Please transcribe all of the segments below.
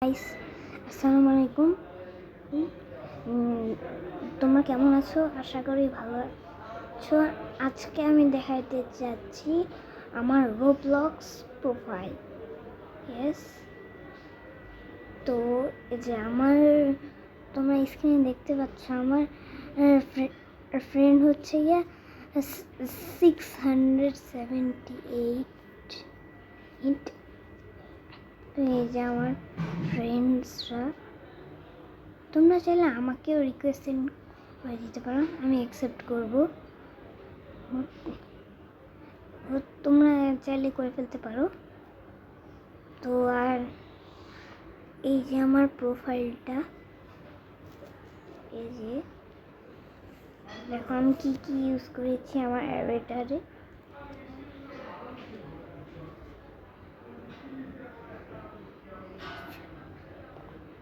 Guys, আসসালামু আলাইকুম। তোমরা কেমন আছো? আশা করি ভালো আছো। আজকে আমি দেখাইতে যাচ্ছি আমার রোবলক্স প্রোফাইল। ইয়েস, তো এই যে তোমরা স্ক্রিনে দেখতে পাচ্ছ আমার ফ্রেন্ড হচ্ছে গিয়ে 678। এই যে আমার ফ্রেন্ডসরা, তোমরা চাইলে আমাকেও রিকোয়েস্ট সেন্ড করে দিতে পারো, আমি অ্যাকসেপ্ট করব। তোমরা চাইলে করে ফেলতে পারো। তো আর এই যে আমার প্রোফাইলটা, এই যে দেখো আমি কি কি ইউজ করেছি আমার অ্যাভাটারে।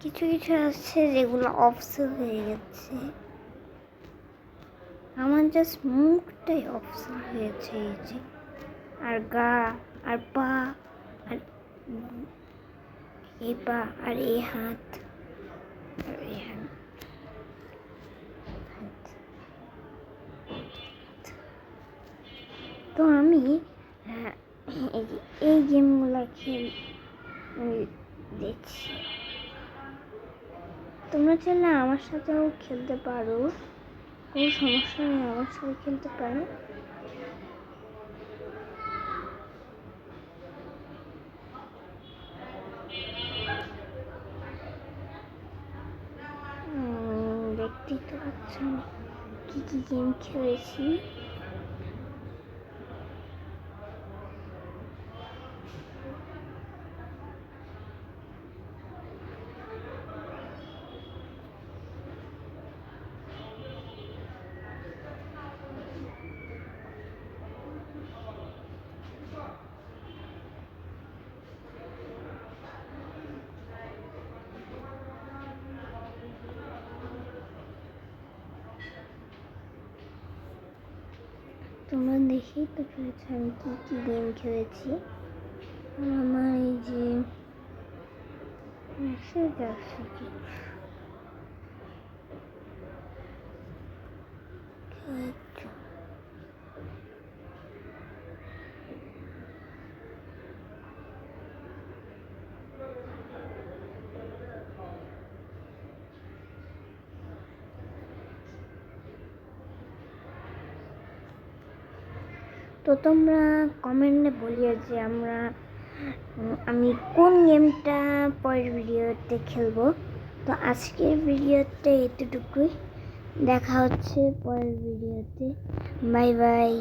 কিছু কিছু আছে যেগুলো অফসেল হয়ে গেছে, আমার জাস্ট মুখটাই অফসেল হয়েছে। এই যে আর গা আর পা আর এই পা আর এই হাত আর এই হাত। তো আমি এই গেমগুলো দেখছি। তোমরা চাইলে আমার সাথেও খেলতে পারো, কোনো সমস্যা নেই, আমার সাথে খেলতে পারো। দেখতেই তো পাচ্ছেন কি কি গেম খেলেছি। তোমরা দেখেই তো পেরেছ আমি কি কি গেম খেলেছি। আমার এই যে মেসেজ আসছে কিছু তো তোমরা কমেন্টে বলিও যে আমি কোন গেমটা পরের ভিডিওতে খেলবো। তো আজকের ভিডিওতে এতটুকুই, দেখা হচ্ছে পরের ভিডিওতে। Bye bye.